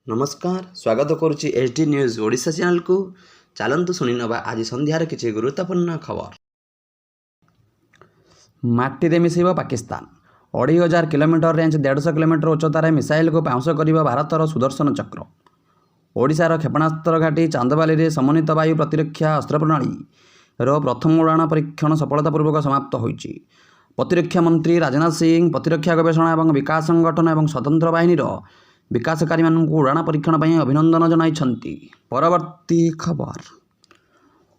नमस्कार स्वागत करुच्ची HD news Odisha channel को चलतु शुणी नवा आज संध्यार किसी गुरुत्वपूर्ण खबर। माटी मिसेब पाकिस्तान 2500 किलोमीटर रेंज 150 किलोमीटर उच्चतार मिसाइल को पाउंस कर भारतर सुदर्शन चक्र। ओडिशार क्षेपणास्त्र घाटी चांदबाली में समन्वित वायु प्रतिरक्षा अस्त्र प्रणाली प्रथम उड़ाण परीक्षण सफलतापूर्वक समाप्त होइछि। प्रतिरक्षा मंत्री राजनाथ सिंह प्रतिरक्षा गवेषणा और विकास संगठन और स्वतंत्र बाहिनीर विकासकारी मानू उड़ाण परीक्षण पर अभिनंदन जनाइछन्ति। परवर्ती खबर।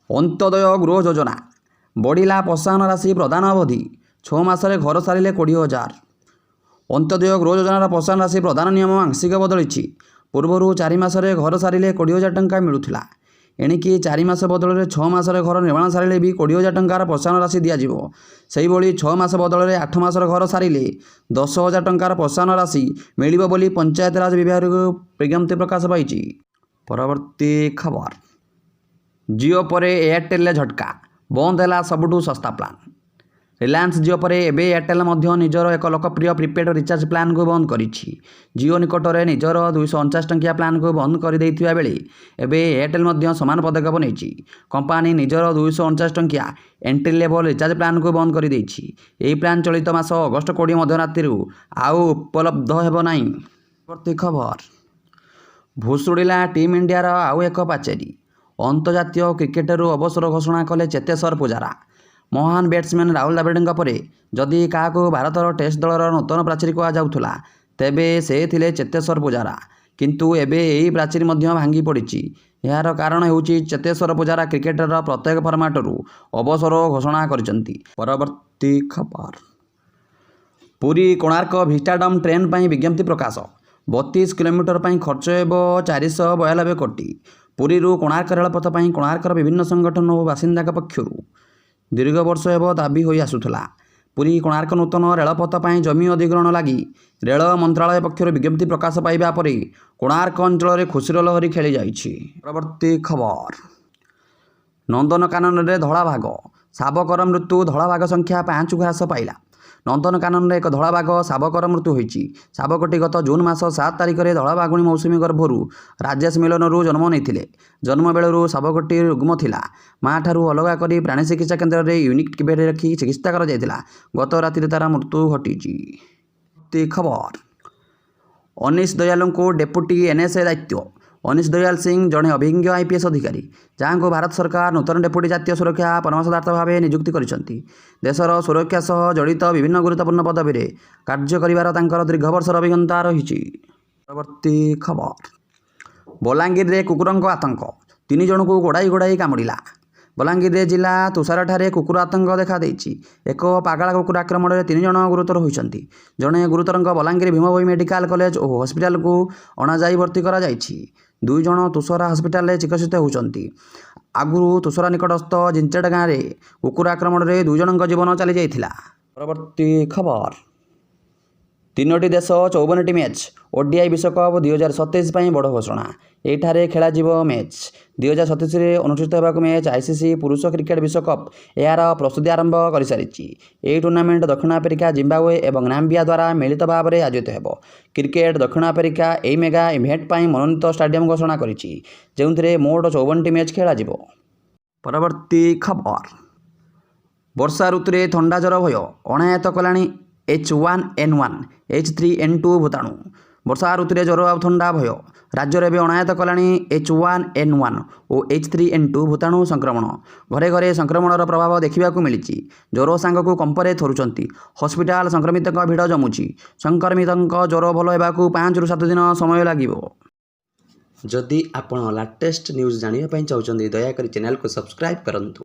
अंत्योदय गृह योजना बढ़िला प्रोत्साहन राशि प्रदान अवधि 6 मासरे घर सारिले 20,000। अंत्योदय गृह योजनार प्रोत्साहन राशि प्रदान नियम आंशिक बदलिछि। पूर्व 4 मासरे घर सारिले 20,000 टंका मिलुथिला। एणिकी 4 मास बदल 6 मासरे घर निर्माण सारिले भी 20,000 टंकार प्रोत्साहन राशि दिज्व। से 6 मास बदल 8 मासर घर सारिले 10,000 टंकार प्रोत्साहन राशि मिलिबो बोली पंचायत राज विभाग विज्ञप्ति प्रकाश पाई। परवर्ती खबर। जियो पर एयरटेल झटका बंद है सबुठू सस्ता प्लान। रिलायंस जियो पर एबे एयरटेल निजर एक लोकप्रिय प्रिपेड रिचार्ज प्लान को बंद करिछि। जियो निकट में निजर 249 टंकिया प्लान को बंद कर देइथिबा बेले एबे एयरटेल समान पदक्षेप नेछि। कंपनी निजर 249 टंकिया एंट्री लेवल रिचार्ज प्लान को बंद कर देइछि। एही प्लान चलित मास अगस्ट 20 मध्यरात्रि आउ उपलब्ध हेबो नाही। प्रति खबर। भुशुड़िला टीम इंडियार आउ एक पाचेरी। अंतर्जातीय क्रिकेटरू अवसर घोषणा कले चेतेश्वर पुजारा। महान बैट्समैन राहुल द्रविड़ पर जदि क्या भारतर टेस्ट दलर नूतन प्राचीर कहुला तेबे से थिले चेतेश्वर पुजारा। किंतु एबे यही प्राचीर भांगी पड़ी। यार कारण होउछि चेतेश्वर पुजारा क्रिकेटर प्रत्येक फर्माटरू अवसर घोषणा करछन्ति। परवर्ती खबर। पुरी कोणार्क विस्टाडम ट्रेन पर विज्ञप्ति प्रकाश। 32 किलोमीटर पर खर्च हेबो 492 कोटी। पुरी कोणार्क रेलपथ पर कोणार्कर विभिन्न संगठन और बासिंदा पक्षर दीर्घ वर्ष हेब दाबी हो आसुला। पुरी कोणार्क नूतन रेलपथ पर जमी अधिग्रहण लगी रेल मंत्रालय पक्षर विज्ञप्ति प्रकाश पाइबा पर कोणार्क अंचल में खुशीर लहरी खेली जाइछि। परवर्ती खबर। नंदनकानन में धला बाघ शावकर मृत्यु। धला बाघ संख्या 5 ह्रास पाइला। नंदनकानन में एक धला बाघ शावकर मृत्यु होइछि। शावकटी गत जून मास 7 तारिख में धला बाघुणी मौसुमी गर्भरू राजेश मिलनरू जन्म नहीं। जन्म बेलू शावकटी रुग्म थिला। माँ ठारू अलग करी प्राणी चिकित्सा केन्द्र में यूनिट बेड रखी चिकित्सा कर गत राति तार मृत्यु घटी। खबर। अनीश दयाल को डेपुटी एनएसए दायित्व। अनीश दयाल सिंह जड़े अभिज्ञ आईपीएस अधिकारी जहाँ को भारत सरकार नूतन डेपुटी जातीय सुरक्षा परामर्शदाता भाव नियुक्ति करिसेंति। देशर सुरक्षा सह जड़ित विभिन्न गुरुत्वपूर्ण पदवी में कार्य करिवार तांकर दीर्घ वर्षर अभिज्ञता रही। परवर्ती खबर। बलांगीर रे कुकुरंक आतंक 3 जन को गोड़ाई गोड़ाई कामुड़िला। बलांगीर जिला तुषारठारे कुकुर आतंक देखा देइछि। एक पागला कुकुर आक्रमण में 3 जन गुरुतर होइछन्ति। जड़े गुरुतर बलांगीर भीमभोई मेडिकल कॉलेज और हॉस्पिटल को अणाई भर्ती करा जाइछि। 2 जन तुषारा हॉस्पिटल चिकित्सित होउछन्ति। आगुरु तुषारा निकटस्थ जिंचेड गाँव में कुकुर आक्रमण में 2 जन जीवन चली जाइथिला। परवर्ती खबर। 3टी देश 54टी मैच ओडीआई विश्वकप 2027 बड़ घोषणा। एठारे खेला मैच 2027 अनुष्ठित होगा मैच आईसीसी पुरुष क्रिकेट विश्वकप यार प्रस्तुति आरंभ कर सारी। यह टूर्नामेंट दक्षिण आफ्रिका जिम्बाब्वे और नाम्बिया द्वारा मिलित भाव में आयोजित हो। क्रिकेट दक्षिण आफ्रिका यह मेगा इवेंट पर मनोनीत स्टाडियम घोषणा करिछि जेउथिरे मोट 54टी मैच खेला। परवर्ती खबर। वर्षा ऋतु में थंडा ज्वर भय अणायत कलाणी H1N1 H3N2 भूताणु। वर्षा ऋतु में ज्वर आ थंडा भय राज्य में अणायत कलाणी H1N1 और H3N2 भूताणु संक्रमण। घरे घरे संक्रमणर प्रभाव देखा मिली। ज्वर सांग को कंपरे थरुचंती। हॉस्पिटल संक्रमित भिड़ जमुची। संक्रमित ज्वर भल होगा 5 ରୁ 7 दिन समय लगे। जदि आपण लेटेस्ट न्यूज़ जानिबा पई चाहुचंदी दयाकरी चैनल को सब्सक्राइब करंतु।